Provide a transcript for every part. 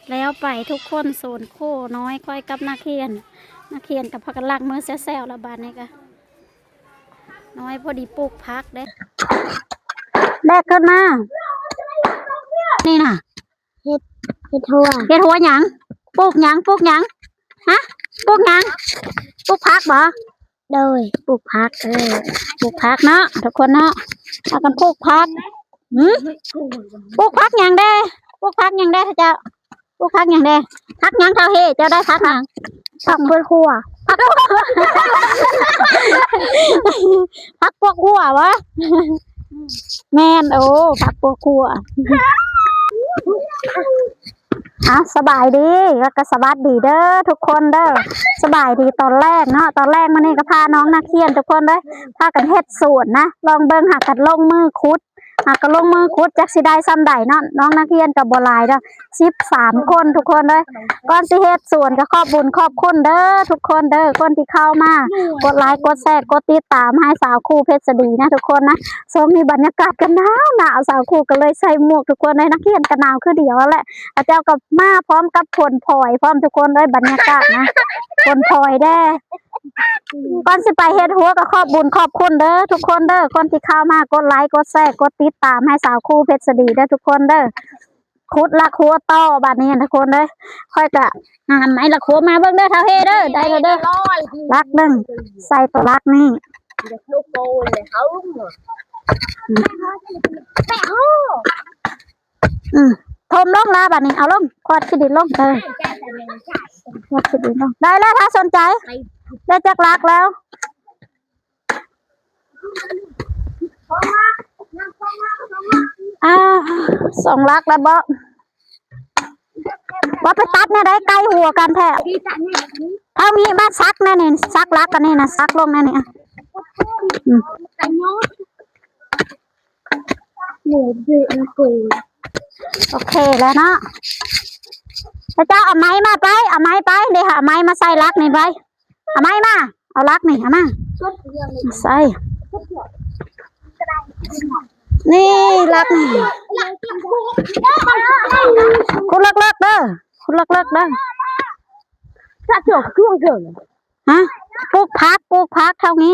แล้วไปทุกคนโซนโค้น้อยค่อยกับนักเขียนกับพักกันลักมือแซวๆละบาดนี่ก็น้อยพอดีปลูกพักเด้แบกขึ้นมานี่น่ะเฮ็ดเฮ็ดหัวเฮ็ดหัวหยังปลูกหยังฮะปลูกหยังปลูกพักบ่โดยปลูกพักปลูกพักเนาะทุกคนเนาะเอากันปลูกพักปลูกพักหยังเด้ปลูกพักหยังเด้เจ้าปลูกพักหยังเด้พักหยังเท่าเฮเจ้าได้พักหยังผักเพื่อหัวพักพักพวกหัววะแม่นโอ้พักพวกหัวสบายดีแล้วก็สวัสดีเด้อทุกคนเด้อสบายดีตอนแรกเนาะตอนแรกมานี่ก็พาน้องนักเรียนทุกคนเด้อพากันเฮ็ดสวนนะลองเบิ่งหากันลงมือขุดจักสิได้ซ้ำใดเนาะน้องนักเรียนก็บ่หลายเด้อ13คนทุกคนเด้อก่อนสิเฮ็ดสวนก็ขอบบุญขอบคุณเด้อทุกคนเด้อคนที่เข้ามากดไลค์กดแชร์กดติดตามให้สาวคู่เพชรดีนะทุกคนนะช่วงนี้บรรยากาศก็หนาวสาวคู่ก็เลยใส่หมวกทุกคนเลยนักเรียนก็หนาวคือเดียวแหละอาจารย์ก็มาพร้อมกับผลพลอยพร้อมทุกคนเลยบรรยากาศนะผลพลอยได้ก่อนสิไปเฮ็ดหัวก็ขอบบุญขอบคุณเด้อทุกคนเด้อคนที่เข้ามากดไลค์กดแชร์กดติดตามให้สาวคู่เพชรดีเด้อทุกคนเด้อคุดละคัวต่อบัดนี้ทุกคนเด้อค่อยกะหานไหนละคัวมาเบิ่งเด้อเท่าเฮเด้อได้เด้อรักนึงใส่ตัวรักนี่ลูกโกนเลยเขาแปะโหทมลงลาบัดนี้เอาลงควาดขี้ดินลงควาดขี้ดินลงได้แล้วถ้าสนใจได้จักรักแล้ว2 ลักแล้วบ่ไปตัดเนี่ยได้ใกล้หัวกันแท้เอางี้มาซักแน่นี่ซักลักกันนี่นะซักลงแน่นี่โอเคแล้วเนาะเจ้าเอาไม้มาไปเอาไม้ไปเดี๋ยวหาไม้มาใส่ลักนี่ไปเอาไม้มาเอาลักนี่เอามาใส่นี่ลักนี่คุณเลิกเด้อคุณเลิกเด้อถ้าจบเครื่องเถอะฮะปลูกพักเท่านี้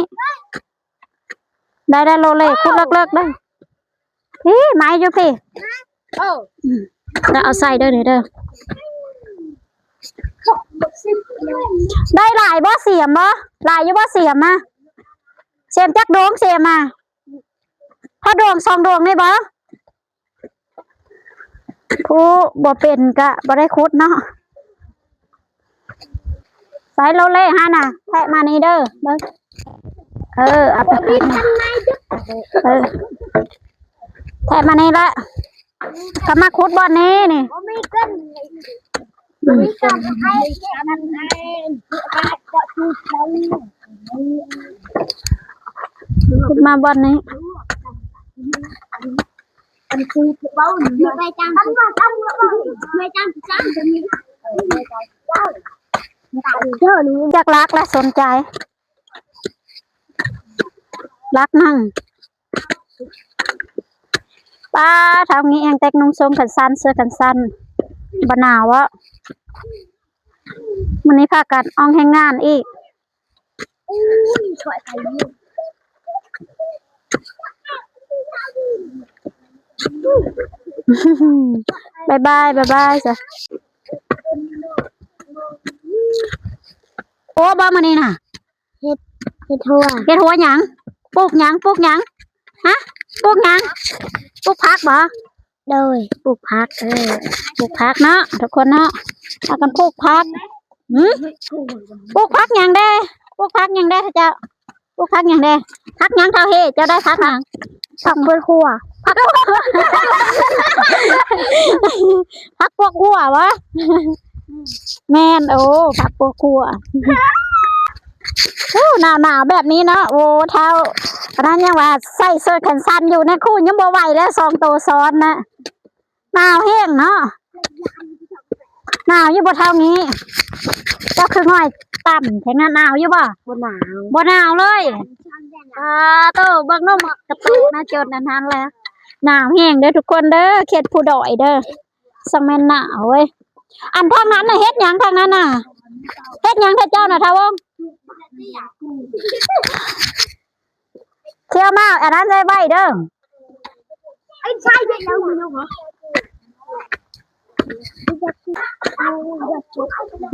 ได้โลเล่คุณเลิกเด้อพี่ไม้อยู่พี่แล้วเอาใส่เด้อเด้อได้หลายบ่เสียมบ่หลายอยู่บ่เสียมมาเสียมจักดวงเสียมมาถ้าดวง2 ดวงนี่บ่ผู้บ่เป็นก็บ่ได้คุดเนาะใส่โลเล่ฮะน่ะแทะมานี่เด้อเบิ่งเอาไปแทะมานี่ละก็มาคุดบ่อนนี้นี่คุดมาบ่อนนี้ไม่จังจักรักและสนใจรักนั่งป้าทำงี้เองแต่งนุ่งทรงกันสั้นเสื้อกันสั้นบหนาวะวันนี้พากันอองแห่งงานอีกช่วยใครบายบายจ้ะโอ้บ้ามานี่น่ะเฮ็ดหัวหยังปลูกหยังฮะปลูกหยังปลูกพักบ่โดยปลูกพักปลูกพักเนาะทุกคนเนาะเอากันปลูกพักปลูกพักหยังเด้ปลูกพักหยังเด้เจ้าปลูกพักหยังเด้พักหยังเท่าเฮเจ้าได้พักหยังผักเพื่อหัวพักพวกหัววะแม่นโอ้พักพวกหัวหนาวแบบนี้เนาะโอ้เท้านั่นยังว่าใส่เสื้อแขนสั้นอยู่ในคู่ยังบ่ไหวแล้ว2 ตัวซ้อนนะหนาวแห้งเนาะหนาวอยู่บ่เท่านี้ก็คือง่อยต่ำแค่นั้นหนาวอยู่บ่บ่หนาวเลยโตเบิ่งน้องกระตุกนะจนนั้นแล้วหนาวแห้งเด้อทุกคนเด้อเขตผู้ดอยเด้อสมัยหนาวเว้ย อันทางนั้นน่ะเฮ็ดหยังทางนั้นน่ะเฮ็ดหยังเด้อเจ้าน่ะทาวงเที่ยวมาอันนั้นใส่ไว้เด้อ ไอ้ใช่เด็กแล้วมึงเหรอ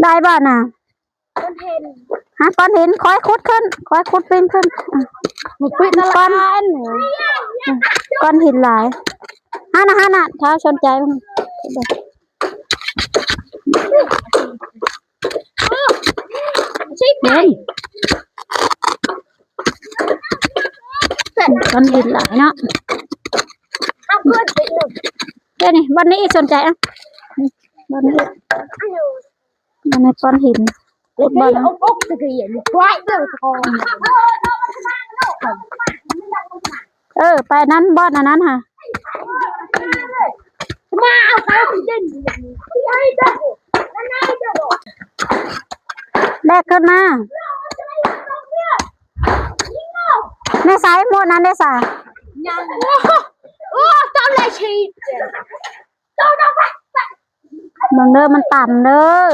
ได้บ่น่ะ ต้นเทน ฮะก้อนหินค่อยขุดขึ้นค่อยขุดปีนขึ้นก้อนก้อนหินหลายฮะน่ะเท้าสนใจมั้งเด่นก้อนหินหลายเนาะ เอาเพื่อนไปหนึ่ง เดี๋ยวนี้วันนี้สนใจอ่ะวันนี้ก้อนหิน แล้วก็เอาปุ๊บจะเขียนไว้เด้อทอง ไปนั้นบอสอันนั้นค่ะ มาเอาไปเด่นไอ้เด้อนั่นไอ้เด้อ แบกขึ้นมาในสายหมดนั้นได้สาย ยังโอ้เจ้าเลยชีเจ้าไป เบิ่งเด้อมันต่ำเด้อ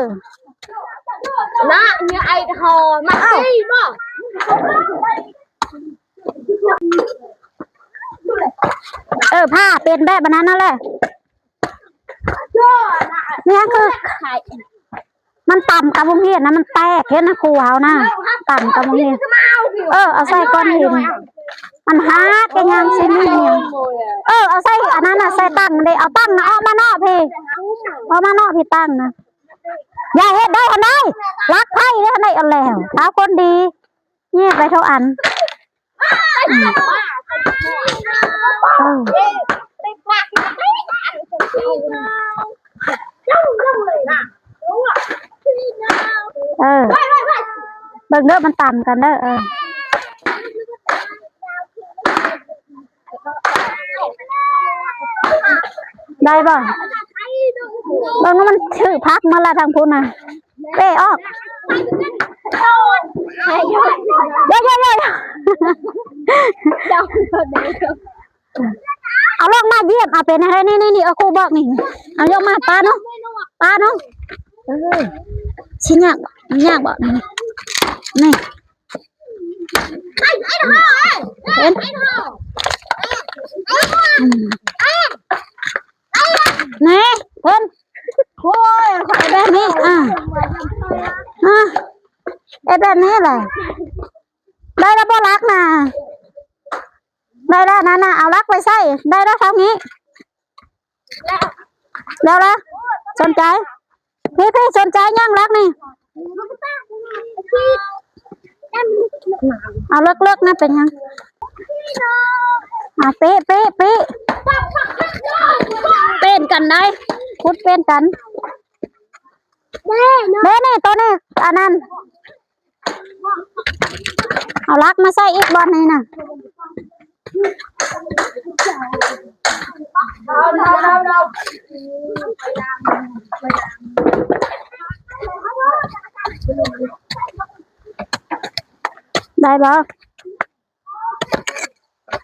นะเนี่ยไอ้ทอมาสิบ่ ผ้าเป็นแบบนั้นนั่นแหละ จ้านะ เนี่ยคือ ใคร มันต่ำกับวงเวียนนะมันแตกเห็นนะครูเอานะต่ำกับวงเวียน มาเอาสิ เอาใส่ก้อนหินมันฮาดกันยังสินี่เอาใส่อันนั้นน่ะใส่ตั้งเลยเอาตั้งนะเอามานอกพี่เอามานอกพี่ตั้งนะอย่าเฮ็ดได้ทันได้รักไพ่ได้ทันได้เอาแล้วถ้าคนดีเงียบไปเท่าอันเบิ่งเด้อมันต่ำกันเด้อได้ป่ะบางนั้นมันถือพักมาละทางพูนนะเป้ออกเยอะเอาลงมาเยี่ยมเอาเป็นอะไรนี่เอาครูบอกนี่เอายกมาป้าเนาะชิ้นยากบ่นี่เห็นนี่เพิ่นโอ้ยขายแบบนี้แบบนี้แหละได้แล้วบ่รักนะได้แล้วนั่นน่ะเอารักไปใส่ได้แล้วทำงี้แล้วละสนใจพี่สนใจยังรักนี่เอาเลิกนะเป็นยังปีเป็นกันได้พูดเป็นกันเด้นี่ตัวนี้อันนั้นเอาลักมาใส่อีกบอลนี่นะได้บ่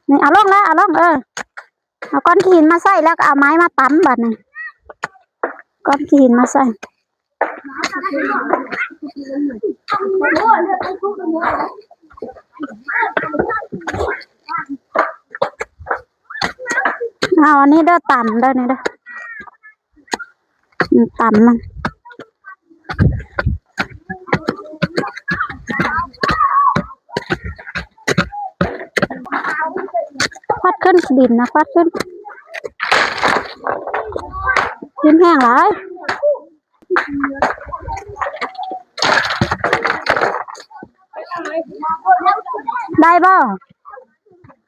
นี่เอาลงแล้วเอาลงเอาก้อนหินมาใส่แล้วก็เอาไม้มาตั้มบัดนี่ก้อนหินมาใส่เอาอันนี้เด้อต่ำเด้อนี่เด้อต่ำมันพัดขึ้นดินนะพัดขึ้นดินแห้งหลายได้บ่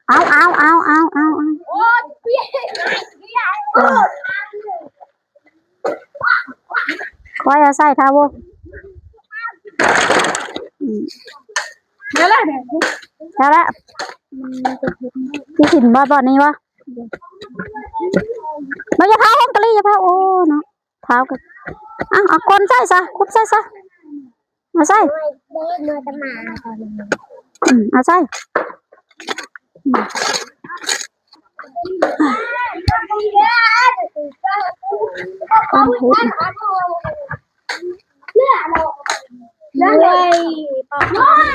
เอาคอยเอาใส่ท่าวแล้วที่หินบ่อนี้วะไม่จะพาห้องกะลี่จะพาโอ้เนาะเท้ากันเอาคนใส่ซะคุบใส่ซะมาใส่เอาใส่ ก้อนเห็ด เลยปอกน้อย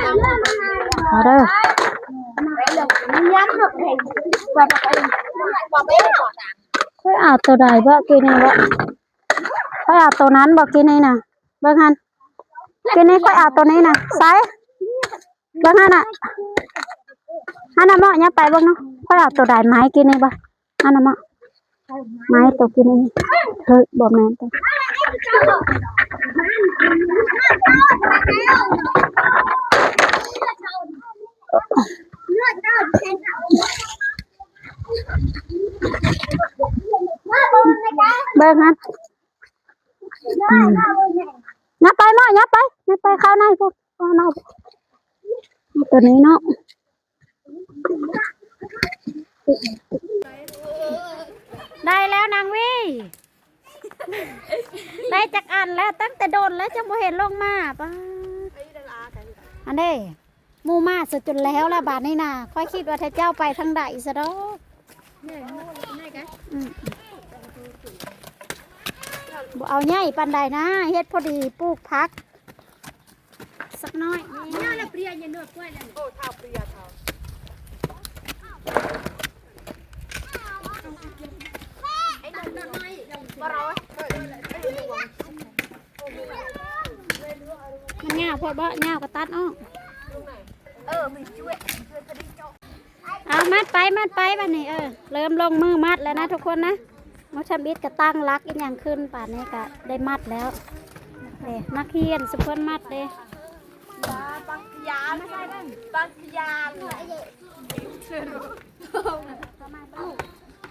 เอาเด้อ ย้ำหนุกเห็นแบบบอกไม่ได้บอก ค่อยเอาตัวใดบ่กินนี่บ่ค่อยเอาตัวนั้นบ่กินนี่น่ะเบิ่งหั่นกินนี่ค่อยเอาตัวนี้น่ะไสเบิ่งหั่นน่ะหั่นน่ะเหมาะอย่าไปเบิ่งเนาะค่อยเอาตัวใดไม้กินนี่บ่หั่นน่ะเหมาะไม้ตัวกินนี่เฮ้ยบ่แม่นตัวเบิ่งหั่นอย่าไปเหมาะอย่าไปเข้าในพวกเข้าในตัวนี้เนาะได้แล้วนางวิได้จักอันแล้วตั้งแต่โดนแล้วจังบ่เห็นลงมาป้าอันเด้หมู่มาสุดจนแล้วละบาดนี้น่ะค่อยคิดว่าถ้าเจ้าไปทางใดซะดอกบ่เอาใหญ่ปานใดนะเฮ็ดพอดีปลูกผักสักน้อย น่าละเปรี้ยยันด้วยกล้วยเลยโอ้เท่าเปรี้ยเท่า มันง่าวพอบ่ง่าวก็ตัดออก มันช่วยพอดีจบ เอามัดไปบัดนี้เริ่มลงมือมัดแล้วนะทุกคนนะมอชำบิดก็ตั้งรักอีกอย่างขึ้นป่านนี้ก็ได้มัดแล้วนักเรียนสุพรรณมัดเลย ปังยาไม่ใช่บ้างปังยาเลย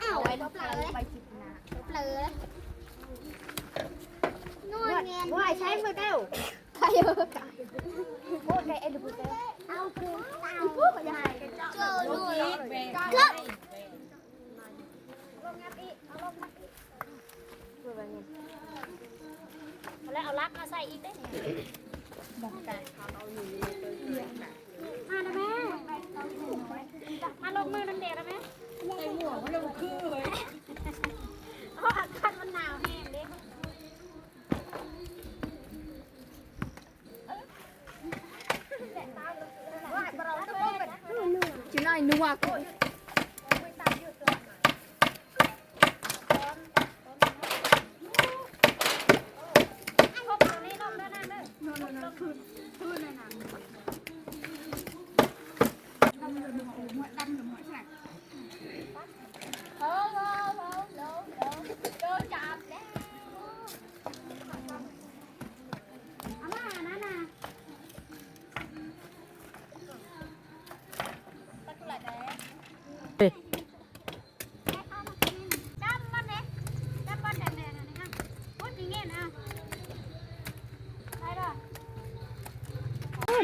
เอาไว้ลบเลยไปสิบนาลบเลยนวดเงินว่าใช้มือเดียวใครเยอะกันโอ้ยไอ้ดูเดียวเอาคือเอาพูดไปยังไงเจอหนูก็แล้วเอารักมาใส่อีกได้บอกใจมาได้ไหมมาลงมือน้ำเด็กได้ไหมใส่หมวกมันลงคือเลยเพราะอากาศมันหนาวแห้งเด็กชิลายนัวกู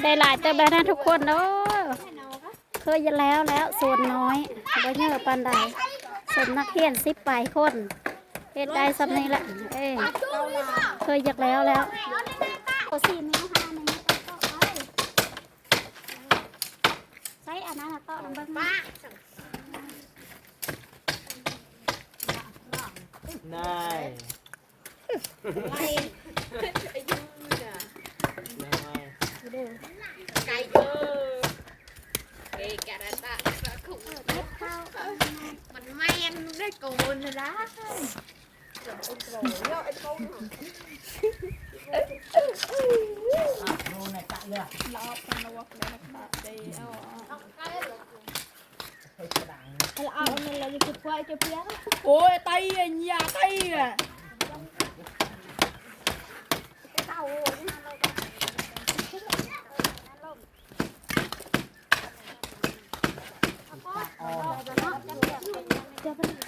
ได้หลายเติมแล้วนะทุกคนเนาะเคยจะแล้วส่วนน้อยบ่เยอะปานใดสมนักเรียน10ปลายคนเฮ็ดได้สำนี้แหละเคยอยากแล้วโอซีนิ้ว5นิ้วใช้อันนั้นก็ลำบากมาก นายไก่เออเอ้แกระตะขุ่มันแม่นได้โกนเลยนะโอ้ยไตอ่ะยาไตอ่ะ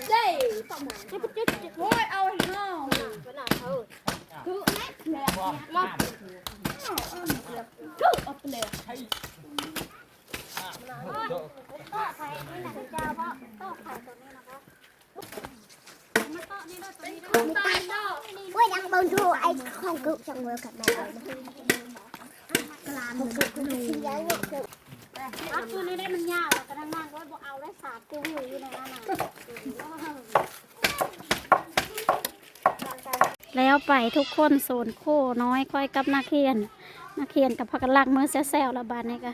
เจ๊โอ้ยเอาเนาะคือแม่เนี่ยมาคือเอาไปเลยUi đang bông thu anh không cự trong người cặp này làm một cự cũng xin giấy một cự คือในได้มันยาวกระทั่งนั่งรถบอกเอาได้3 ตัวอยู่ในนั้นน่ะ แล้วไปทุกคนโซนโค้น้อยค่อยกับนักเรียนกับพักกันลักมือแซวๆละบาดนี้ก็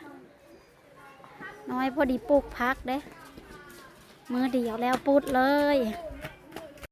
น้อยพอดีปลูกพักเด้มือเดียวแล้วปุดเลย